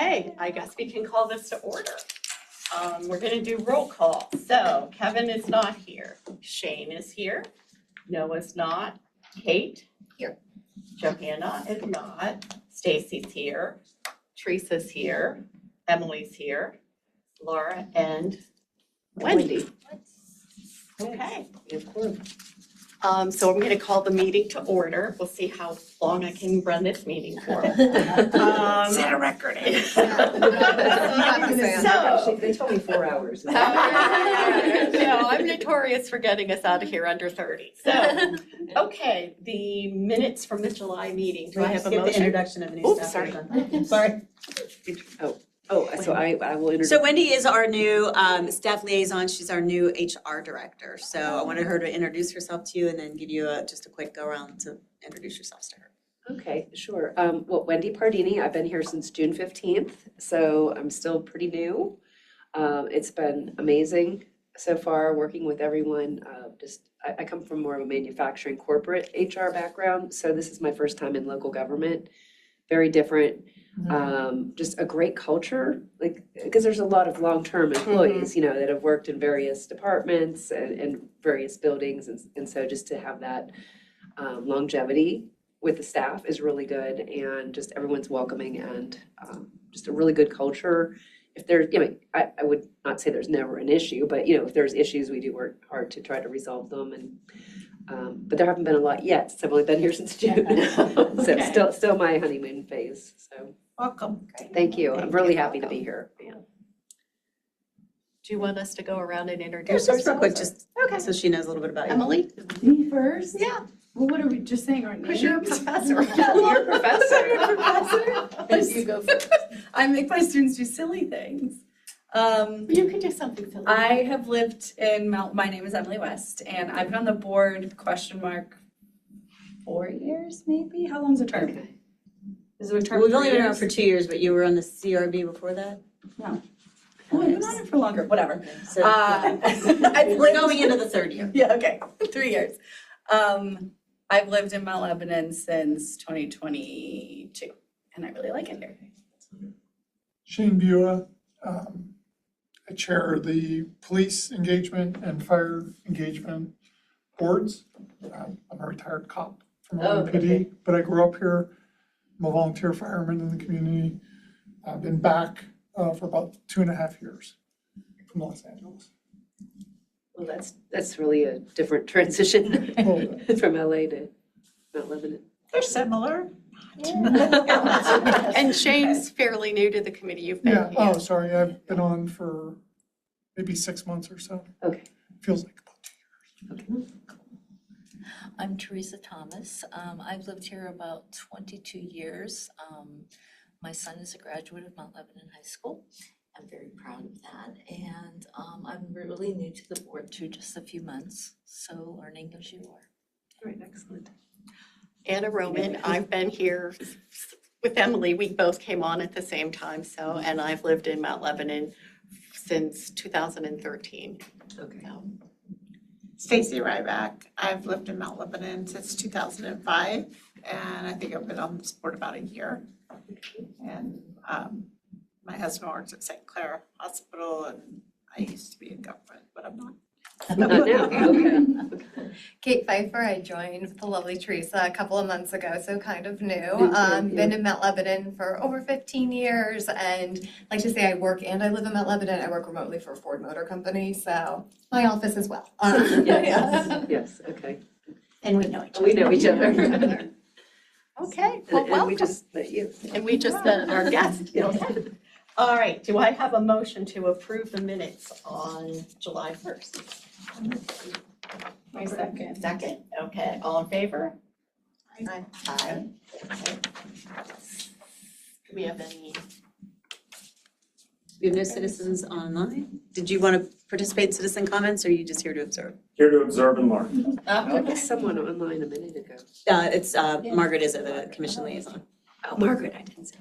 Okay, I guess we can call this to order. We're gonna do roll call. So Kevin is not here. Shane is here. Noah's not. Kate? Here. Johanna is not. Stacy's here. Teresa's here. Emily's here. Laura and Wendy. Okay. So I'm gonna call the meeting to order. We'll see how long I can run this meeting for. Set a record. So, They told me 4 hours. no, I'm notorious for getting us out of here under 30. So, okay, the minutes from the July meeting. Do I have a Skip the motion? introduction of the new Oops, staff. sorry. Sorry. So I will introduce. So Wendy is our new staff liaison. She's our new HR director. So I wanted her to introduce herself to you and then give you just a quick go around to introduce yourselves to her. Okay, sure. Well, Wendy Pardini, I've been here since June 15th, so I'm still pretty new. It's been amazing so far working with everyone. I come from more of a manufacturing corporate HR background, so this is my first time in local government. Very different. Just a great culture, like, because there's a lot of long-term employees, you know, that have worked in various departments and various buildings. And so just to have that longevity with the staff is really good, and just everyone's welcoming and just a really good culture. If there's, you know, I would not say there's never an issue, but, you know, if there's issues, we do work hard to try to resolve them. And but there haven't been a lot yet, since I've only been here since June. Okay. So still my honeymoon phase, so. Welcome. Thank you. I'm really happy to be here. Yeah. Do you want us to go around and introduce Just real ourselves? quick, just Okay. so she knows a little bit about you. Emily? Me first? Yeah. Well, what are we just saying our names? Because you're a professor. You're a professor. You're a professor? You go first. I make my students do silly things. You could do something silly. I have lived in my name is Emily West, and I've been on the board, 4 years maybe? How long's a term? Okay. Is it a term? We've only 3 been around years? for 2 years, but you were on the CRB before that? No. Oh, I've been on it for longer, whatever. So I've we're going into the third year. Yeah, okay, 3 years. I've lived in Mount Lebanon since 2022, and I really like it here. Shane Bua, I chair the police engagement and fire engagement boards. I'm a retired cop from LMPD, but I grew up here. I'm a volunteer fireman in the community. I've been back for about 2.5 years from Los Angeles. Well, that's really a different transition Oh, from LA to Mount Lebanon. They're similar. And Shane's fairly new to the committee. You've been yeah, here. oh, sorry, I've been on for maybe 6 months or so. Okay. Feels like about 2 years. I'm Teresa Thomas. I've lived here about 22 years. My son is a graduate of Mount Lebanon High School. I'm very proud of that. And I'm really new to the board too, just a few months, so learning as you are. All right, excellent. Anna Roman, I've been here with Emily. We both came on at the same time, and I've lived in Mount Lebanon since 2013. Okay. So, Stacy Ryback. I've lived in Mount Lebanon since 2005, and I think I've been on this board about a year. And my husband works at St. Clair Hospital, and I used to be in government, but I'm not. Not now, okay. Kate Pfeiffer, I joined with the lovely Teresa a couple of months ago, so kind of new. Me too, yeah. Been in Mount Lebanon for over 15 years, and like to say I work and I live in Mount Lebanon. I work remotely for a Ford Motor Company, so my office as well. Yes, okay. And we know each other. We know each other. Okay, well, And we welcome. just let you. And we just, our guest. All right, do I have a motion to approve the minutes on July 1st? My second. Second, okay, all in favor? Aye. Aye. Okay. Do we have any? We have no citizens online. Did you want to participate in citizen comments, or are you just here to observe? Here to observe and learn. There was someone online a minute ago. It's Margaret is the commission liaison. Oh, Margaret, I didn't say.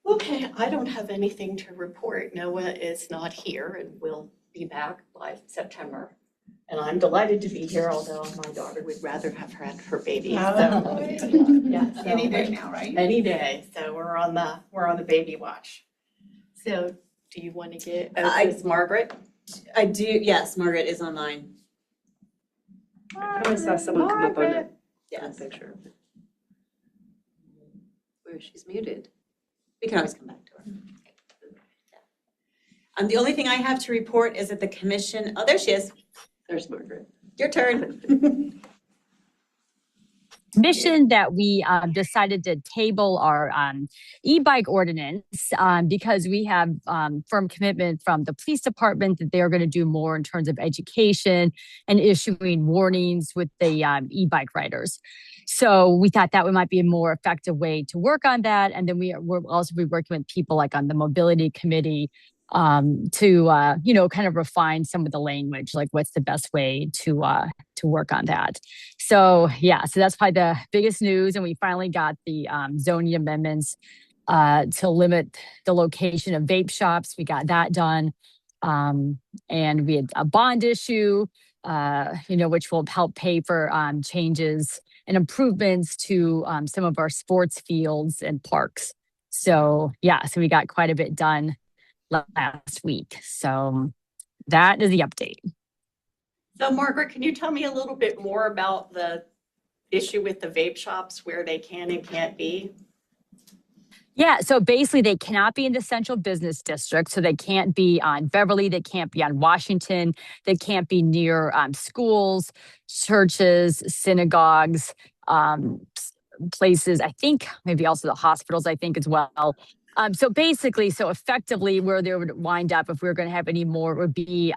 Okay, I don't have anything to report. Noah is not here and will be back by September. And I'm delighted to be here, although my daughter would rather have had her baby, Yeah. so. Yeah, so- Any day now, right? Any day, so we're on the baby watch. So do you want to get, this is Margaret? I do, yes, Margaret is online. I saw someone come up on a Yes, picture. Where she's muted. we can always come back to her. The only thing I have to report is that the commission, oh, there she is, There's Margaret. your turn. Mission that we decided to table our e-bike ordinance because we have firm commitment from the police department that they are going to do more in terms of education and issuing warnings with the e-bike riders. So we thought that might be a more effective way to work on that. And then we'll also be working with people like on the mobility committee to kind of refine some of the language, like what's the best way to work on that. So that's probably the biggest news. And we finally got the zoning amendments to limit the location of vape shops. We got that done. And we had a bond issue, which will help pay for changes and improvements to some of our sports fields and parks. So we got quite a bit done last week. So that is the update. So Margaret, can you tell me a little bit more about the issue with the vape shops, where they can and can't be? Yeah, so basically they cannot be in the central business district. So they can't be on Beverly, they can't be on Washington, they can't be near schools, churches, synagogues, places, I think maybe also the hospitals, I think as well. So effectively where they would wind up if we were going to have any more would be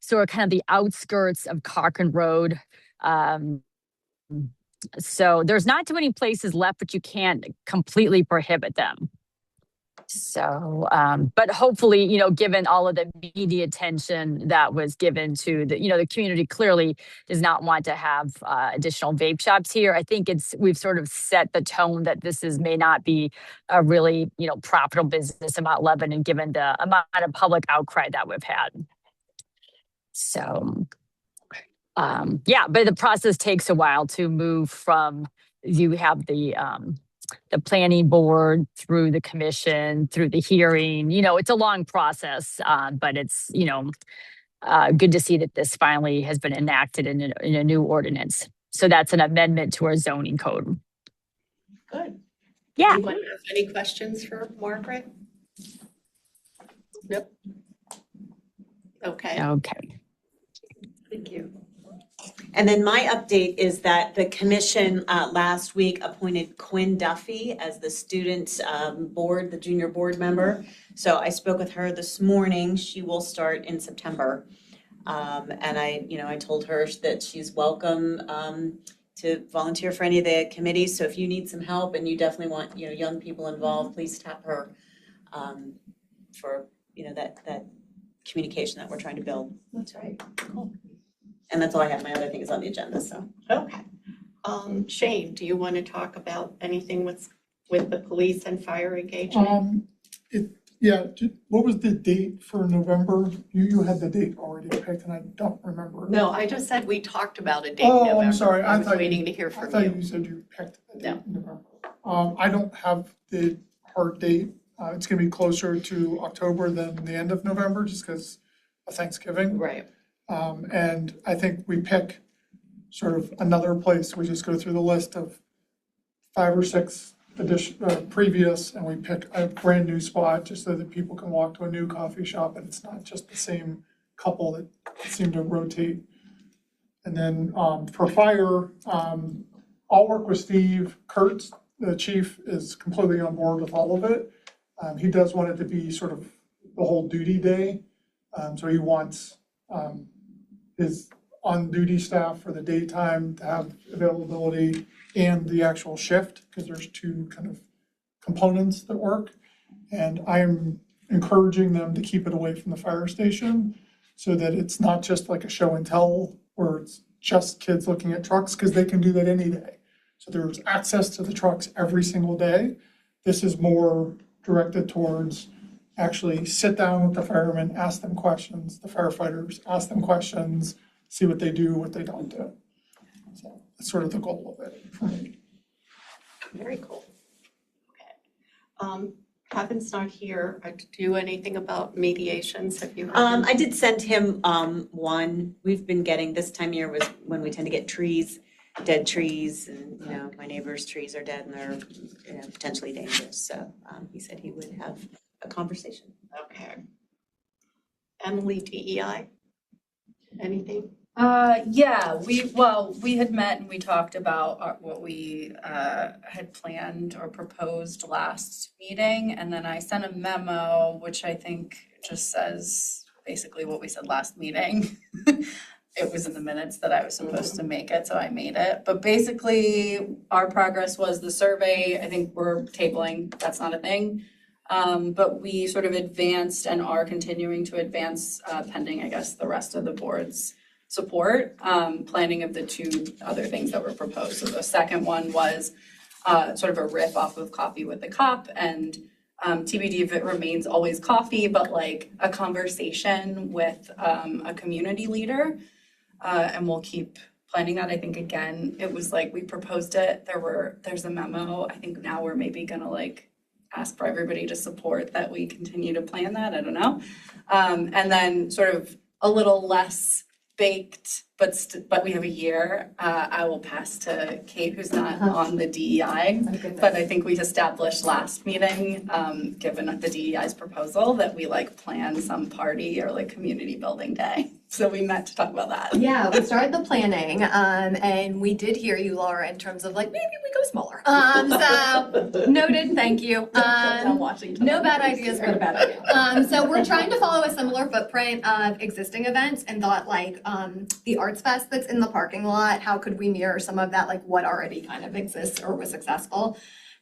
sort of kind of the outskirts of Cochrane Road. So there's not too many places left, but you can't completely prohibit them. So, but hopefully, given all of the media attention that was given to the community clearly does not want to have additional vape shops here. I think we've sort of set the tone that may not be a really, profitable business in Mount Lebanon, given the amount of public outcry that we've had. So, but the process takes a while to move from, you have the planning board through the commission, through the hearing, it's a long process, but it's, good to see that this finally has been enacted in a new ordinance. So that's an amendment to our zoning code. Good. Yeah. Anyone have any questions for Margaret? Nope. Okay. Okay. Thank you. And then my update is that the commission last week appointed Quinn Duffy as the student board, the junior board member. So I spoke with her this morning. She will start in September. And I told her that she's welcome to volunteer for any of the committees. So if you need some help and you definitely want, young people involved, please tap her for, that communication that we're trying to build. That's right. Cool. And that's all I have. My other thing is on the agenda, so. Okay. Shane, do you want to talk about anything with the police and fire engagement? What was the date for November? You had the date already picked and I don't remember. No, I just said we talked about a date in Oh, November. I'm sorry. I was thought waiting you- to hear I from thought you. you said you picked the No. date in November. I don't have the hard date. It's gonna be closer to October than the end of November, just because of Thanksgiving. Right. And I think we pick sort of another place. We just go through the list of 5 or 6 previous, and we pick a brand new spot just so that people can walk to a new coffee shop and it's not just the same couple that seem to rotate. And then for fire, I'll work with Steve. Kurtz, the chief, is completely on board with all of it. He does want it to be sort of the whole duty day. So he wants his on-duty staff for the daytime to have availability and the actual shift, because there's 2 kind of components that work. And I am encouraging them to keep it away from the fire station so that it's not just like a show and tell where it's just kids looking at trucks, because they can do that any day. So there's access to the trucks every single day. This is more directed towards actually sit down with the firemen, ask them questions, the firefighters, ask them questions, see what they do, what they don't do. So that's sort of the goal of it for me. Very cool. Okay. Kevin's not here. Do anything about mediations? Have you heard? I did send him one. We've been getting, this time of year was when we tend to get trees, dead trees, and my neighbor's trees are dead and they're potentially dangerous. So he said he would have a conversation. Okay. Emily, DEI? Anything? Yeah, we had met and we talked about what we had planned or proposed last meeting, and then I sent a memo, which I think just says basically what we said last meeting. It was in the minutes that I was supposed to make it, so I made it. But basically, our progress was the survey. I think we're tabling, that's not a thing. But we sort of advanced and are continuing to advance pending, I guess, the rest of the board's support, planning of the two other things that were proposed. So the second one was sort of a riff off of Coffee with the Cop, and TBD if it remains always coffee, but like a conversation with a community leader. And we'll keep planning that. I think, again, it was like we proposed it, there's a memo. I think now we're maybe gonna like ask for everybody to support that we continue to plan that, I don't know. And then sort of a little less baked, but we have a year. I will pass to Kate, who's not on the DEI. But I think we established last meeting, given the DEI's proposal, that we like plan some party or like community building day. So we met to talk about that. Yeah, we started the planning, and we did hear you, Laura, in terms of like, maybe we go smaller. So noted, thank you. No bad ideas, but a bad idea. So we're trying to follow a similar footprint of existing events and thought like the Arts Fest that's in the parking lot, how could we mirror some of that, like what already kind of exists or was successful?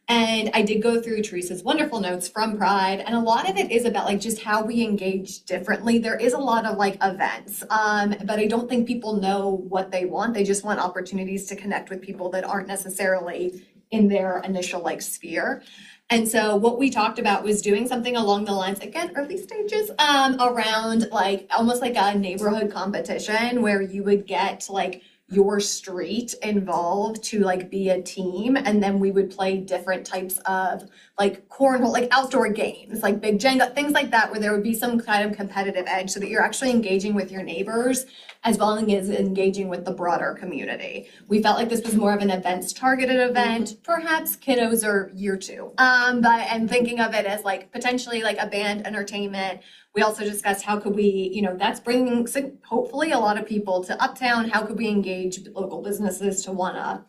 And I did go through Teresa's wonderful notes from Pride, and a lot of it is about like just how we engage differently. There is a lot of like events, but I don't think people know what they want. They just want opportunities to connect with people that aren't necessarily in their initial like sphere. And so what we talked about was doing something along the lines, again, early stages, around like almost like a neighborhood competition where you would get like your street involved to like be a team, and then we would play different types of like cornhole, like outdoor games, like big Jenga, things like that, where there would be some kind of competitive edge so that you're actually engaging with your neighbors as well as engaging with the broader community. We felt like this was more of an events targeted event, perhaps kiddos are year two, and thinking of it as like potentially like a band entertainment. We also discussed how could we, that's bringing hopefully a lot of people to Uptown. How could we engage local businesses to want to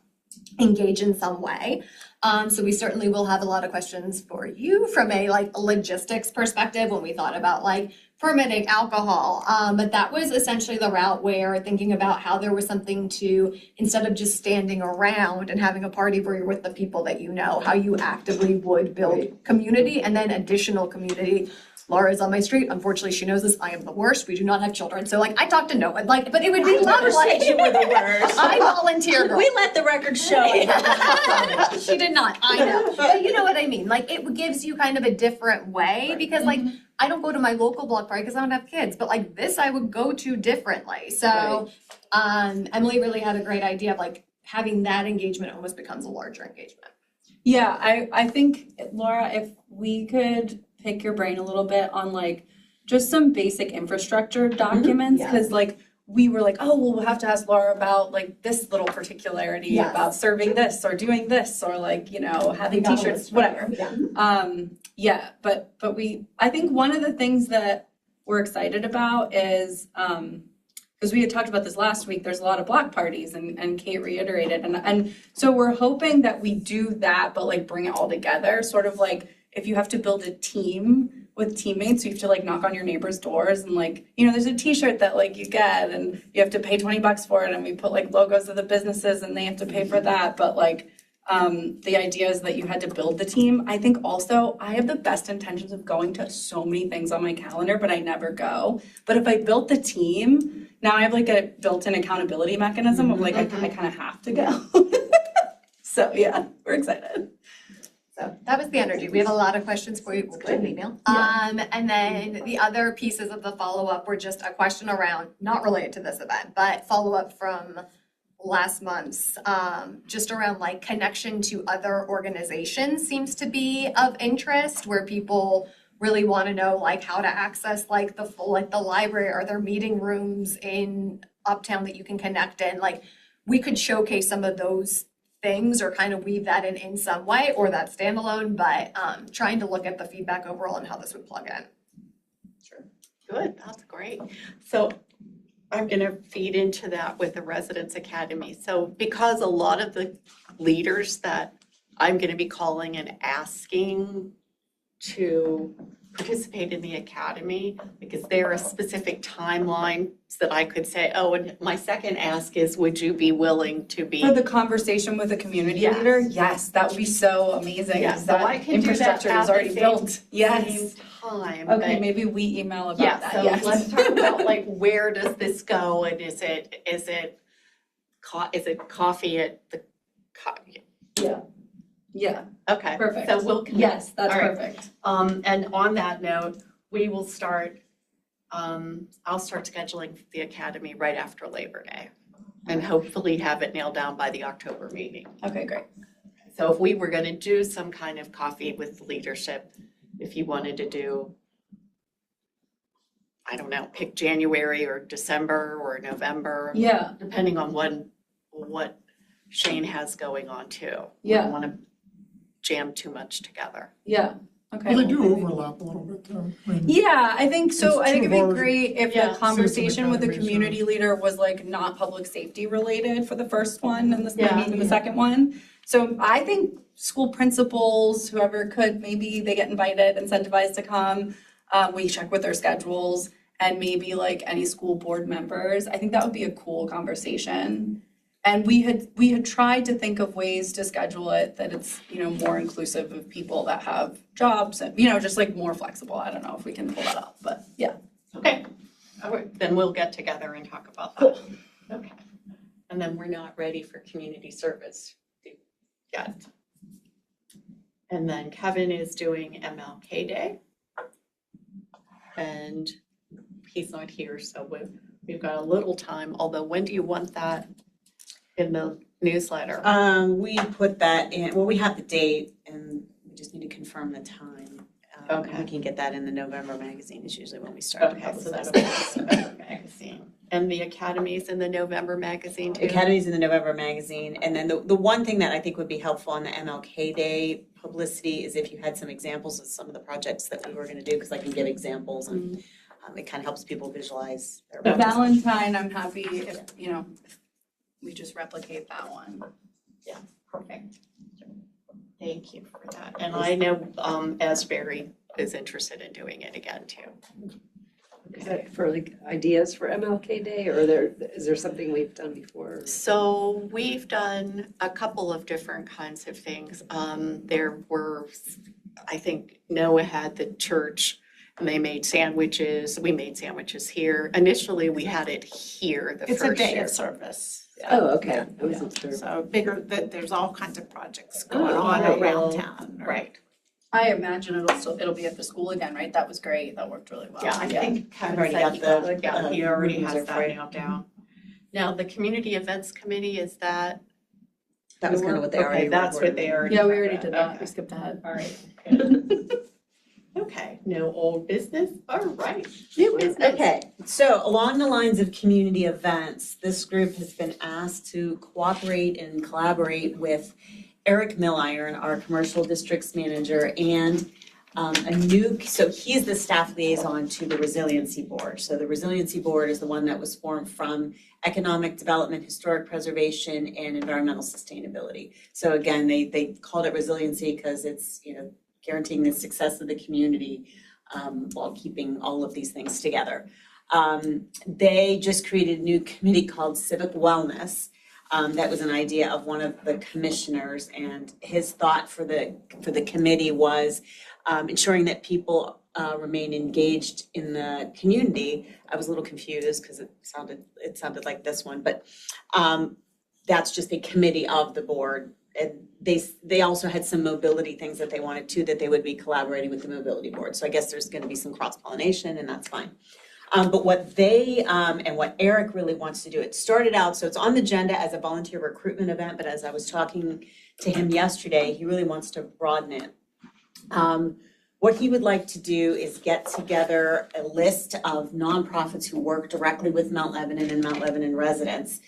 engage in some way? So we certainly will have a lot of questions for you from a like logistics perspective when we thought about like permitting alcohol. But that was essentially the route where thinking about how there was something to, instead of just standing around and having a party where you're with the people that you know, how you actively would build community and then additional community. Laura's on my street. Unfortunately, she knows this. I am the worst. We do not have children. So like I talk to no one, like, but it would be lovely. You were the worst. I volunteer. We let the record show. She did not. I know. But you know what I mean? Like it gives you kind of a different way because like I don't go to my local block party because I don't have kids, but like this I would go to differently. So Emily really had a great idea of like having that engagement almost becomes a larger engagement. Yeah, I think, Laura, if we could pick your brain a little bit on like just some basic infrastructure documents, because like we were like, oh, well, we'll have to ask Laura about like this little particularity about serving this or doing this or like, having t-shirts, whatever. But I think one of the things that we're excited about is, because we had talked about this last week, there's a lot of block parties and Kate reiterated. And so we're hoping that we do that, but like bring it all together, sort of like if you have to build a team with teammates, you have to like knock on your neighbors' doors and like, there's a t-shirt that like you get and you have to pay $20 for it. And we put like logos of the businesses and they have to pay for that. But like, the idea is that you had to build the team. I think also I have the best intentions of going to so many things on my calendar, but I never go. But if I built the team, now I have like a built-in accountability mechanism of like, I kind of have to go. So yeah, we're excited. So that was the energy. We have a lot of questions for you. We'll put an email. And then the other pieces of the follow-up were just a question around, not related to this event, but follow-up from last month's, just around like connection to other organizations seems to be of interest, where people really want to know like how to access like the full, like the library. Are there meeting rooms in Uptown that you can connect in? Like, we could showcase some of those things or kind of weave that in some way, or that standalone, but trying to look at the feedback overall and how this would plug in. Good, that's great. So I'm gonna feed into that with the Residents Academy. So because a lot of the leaders that I'm gonna be calling and asking to participate in the academy, like, is there a specific timeline that I could say, oh, and my second ask is, would you be willing to be? For the conversation with the community Yes. leader, yes, that would be so amazing. Yeah, because so I that can do that infrastructure at is the already same- built. Yes. Same time, Okay, but- maybe we email about Yeah, that, so yes. let's talk about like, where does this go, and is it coffee at the Yeah, okay. perfect. So we'll connect. Yes, that's All right. perfect. And on that note, we will start, I'll start scheduling the academy right after Labor Day, and hopefully have it nailed down by the October meeting. Okay, great. So if we were gonna do some kind of coffee with leadership, if you wanted to do, I don't know, pick January or December or November, Yeah, depending on what Shane has going on too. We Yeah. don't wanna jam too much together. yeah, okay. Well, they do overlap a little bit though. I mean, Yeah, I think so. It's I think two it'd of be our great if Yeah. the conversation with the Citizen community leader was like not public safety related for the first one and Yeah. maybe even the second one. So I think school principals, whoever could, maybe they get invited, incentivized to come. We check with their schedules, and maybe like any school board members. I think that would be a cool conversation. And we had tried to think of ways to schedule it that it's, more inclusive of people that have jobs and, just like more flexible. I don't know if we can pull that off, but yeah. Okay, all right, then we'll get together and talk about that. Cool. Okay. And then we're not ready for community service yet. And then Kevin is doing MLK Day. And he's not here, so we've got a little time, although when do you want that in the newsletter? We put that in, well, we have the date and we just need to confirm the time. Okay. We can get that in the November magazine is usually when we start to Okay, so publicize that'll that. be the November magazine. And the Academy's in the November magazine too? Academy's in the November magazine, and then the one thing that I think would be helpful on the MLK Day publicity is if you had some examples of some of the projects that we were gonna do, because I can give examples and it kind of helps people visualize their The projects. Valentine, I'm happy if, if we just replicate that one. Perfect. Thank you for that. And I know Asbury is interested in doing it again too. Is that for like ideas for MLK Day, or is there something we've done before? So we've done a couple of different kinds of things. There were, I think Noah had the church and they made sandwiches. We made sandwiches here. Initially, we had it here the It's a first day year. of service. Oh, okay, I wasn't sure. So bigger, there's all kinds of projects going Oh, on right. around town. Right. I imagine it'll be at the school again, right? That was great. That worked really well. Yeah, I think Kevin already said got he the, got, yeah, he already rooms has are that free. nailed down. Now, the community events committee, is that? That was kind of what they already Okay, that's what reported. they already. Yeah, we already did that. Okay. We skipped ahead. All right. Okay, no old business, all right, new business. Okay, so along the lines of community events, this group has been asked to cooperate and collaborate with Eric Milliron, our commercial districts manager, and so he's the staff liaison to the Resiliency Board. So the Resiliency Board is the one that was formed from economic development, historic preservation, and environmental sustainability. So again, they called it resiliency because it's, guaranteeing the success of the community while keeping all of these things together. They just created a new committee called Civic Wellness. That was an idea of one of the commissioners, and his thought for the committee was ensuring that people remain engaged in the community. I was a little confused because it sounded like this one, but that's just a committee of the board. they also had some mobility things that they wanted to, that they would be collaborating with the mobility board. So I guess there's gonna be some cross-pollination, and that's fine. But what they, and what Eric really wants to do, it started out, so it's on the agenda as a volunteer recruitment event, but as I was talking to him yesterday, he really wants to broaden it. What he would like to do is get together a list of nonprofits who work directly with Mount Lebanon and Mount Lebanon residents,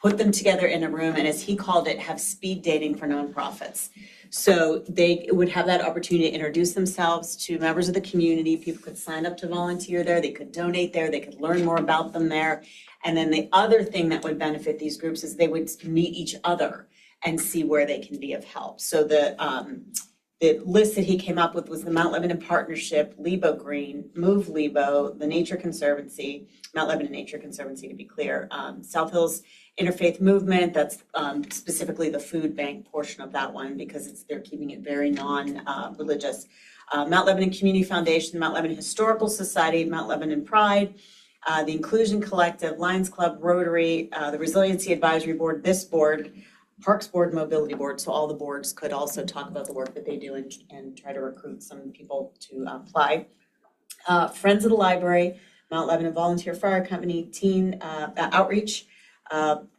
put them together in a room, and as he called it, have speed dating for nonprofits. So they would have that opportunity to introduce themselves to members of the community. People could sign up to volunteer there, they could donate there, they could learn more about them there. And then the other thing that would benefit these groups is they would meet each other and see where they can be of help. So the list that he came up with was the Mount Lebanon Partnership, Lebo Green, Move Lebo, the Nature Conservancy, Mount Lebanon Nature Conservancy to be clear, South Hills Interfaith Movement, that's specifically the food bank portion of that one because they're keeping it very non-religious. Mount Lebanon Community Foundation, Mount Lebanon Historical Society, Mount Lebanon Pride, the Inclusion Collective, Lions Club, Rotary, the Resiliency Advisory Board, this board, Parks Board, Mobility Board, so all the boards could also talk about the work that they do and try to recruit some people to apply. Friends of the Library, Mount Lebanon Volunteer Fire Company, Teen Outreach,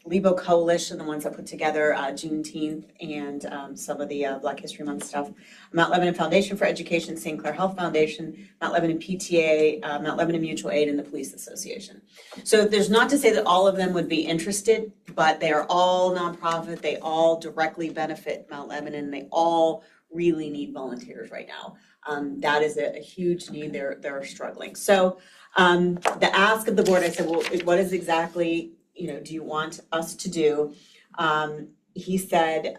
Lebo Coalition, the ones that put together Juneteenth and some of the Black History Month stuff. Mount Lebanon Foundation for Education, St. Clair Health Foundation, Mount Lebanon PTA, Mount Lebanon Mutual Aid, and the Police Association. So there's not to say that all of them would be interested, but they are all nonprofit, they all directly benefit Mount Lebanon, they all really need volunteers right now. That is a huge need, they're struggling. So the ask of the board, I said, well, what is exactly, do you want us to do? He said,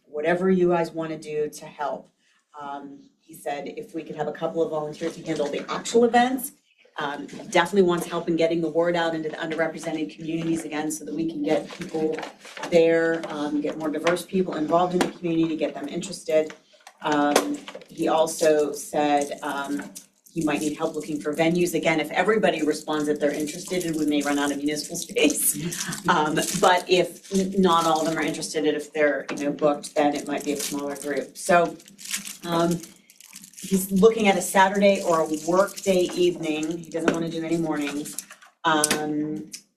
whatever you guys want to do to help. He said if we could have a couple of volunteers to handle the actual events. He definitely wants help in getting the word out into the underrepresented communities again so that we can get people there, get more diverse people involved in the community, get them interested. He also said he might need help looking for venues. Again, if everybody responds that they're interested, we may run out of municipal space. But if not all of them are interested, and if they're booked, then it might be a smaller group. So he's looking at a Saturday or a workday evening. He doesn't want to do any mornings.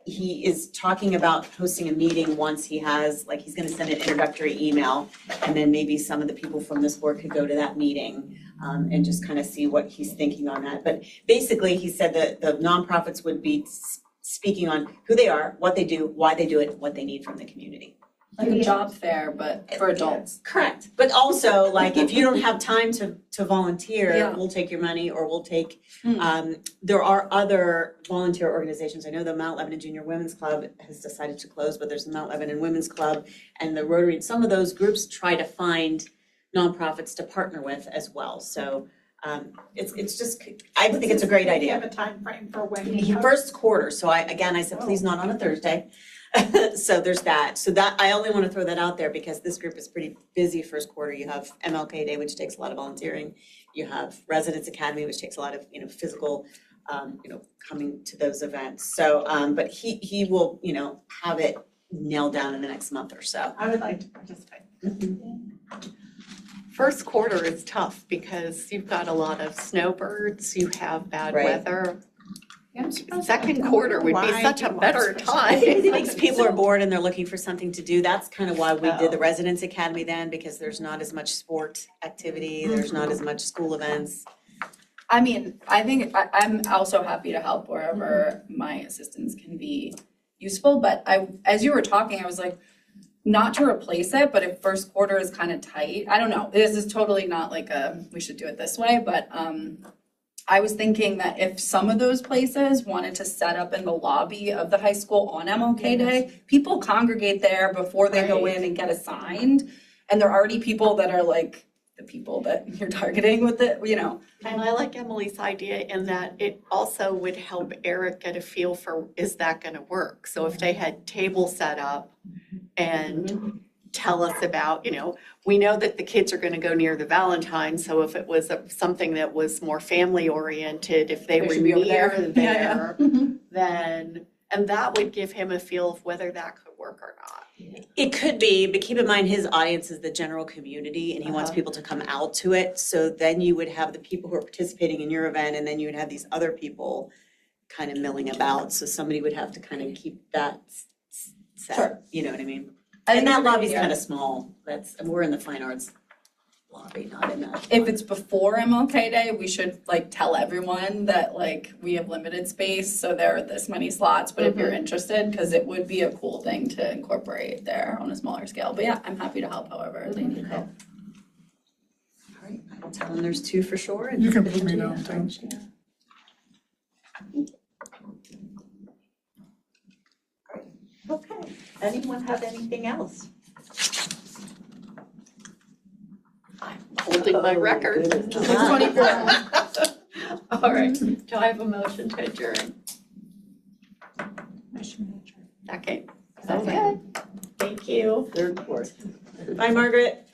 He is talking about hosting a meeting once he has, he's gonna send an introductory email, and then maybe some of the people from this board could go to that meeting and just kind of see what he's thinking on that. But basically, he said that the nonprofits would be speaking on who they are, what they do, why they do it, what they need from the community. Like a job fair, but for adults. Correct, but also if you don't have time to volunteer, Yeah. we'll take your money or we'll take, there are other volunteer organizations. I know the Mount Lebanon Junior Women's Club has decided to close, but there's the Mount Lebanon Women's Club and the Rotary, and some of those groups try to find nonprofits to partner with as well. So it's just, I think it's a great Do you idea. have a time frame for when? First quarter, so I said, please not on a Thursday. So there's that. So that, I only want to throw that out there because this group is pretty busy first quarter. You have MLK Day, which takes a lot of volunteering. You have Residence Academy, which takes a lot of, physical, coming to those events. So, but he will, have it nailed down in the next month or so. I would like to participate. First quarter is tough because you've got a lot of snowbirds, you have bad Right. weather. Yeah, I'm surprised. Second quarter would be Why such a he wants better to time. I think people are bored and they're looking for something to do. That's kind of why we did the Residence Academy then, because there's not as much sport activity, there's not as much school events. I mean, I think I'm also happy to help wherever my assistance can be useful, but as you were talking, I was like, not to replace it, but if first quarter is kind of tight, I don't know, this is totally not like we should do it this way, but I was thinking that if some of those places wanted to set up in the lobby of the high school on MLK Day, people congregate there before they go in and get assigned, and there are already people that are like the people that you're targeting with it, And I like Emily's idea in that it also would help Eric get a feel for, is that gonna work? So if they had tables set up and tell us about, we know that the kids are gonna go near the Valentine, so if it was something that was more family oriented, if they They were should be over near there. there, Yeah, then, and that would give him a feel of whether that could work or not. It could be, but keep in mind, his audience is the general community and he wants people to come out to it. So then you would have the people who are participating in your event and then you would have these other people kind of milling about. So somebody would have to kind of keep that set, Sure. you know what I mean? I And that agree with lobby's you. kind of small. We're in the fine arts lobby, not in that. If it's before MLK Day, we should like tell everyone that like we have limited space, so there are this many slots, but if you're interested, because it would be a cool thing to incorporate there on a smaller scale. But yeah, I'm happy to help however they need help. All right, I'll tell them there's 2 for sure. And You can just put give me it to down you. too. Okay, anyone have anything else? I'm holding my record. goodness. 6:24. All right, do I have a motion to adjourn? Second. Okay, thank you. Third, fourth. Bye, Margaret.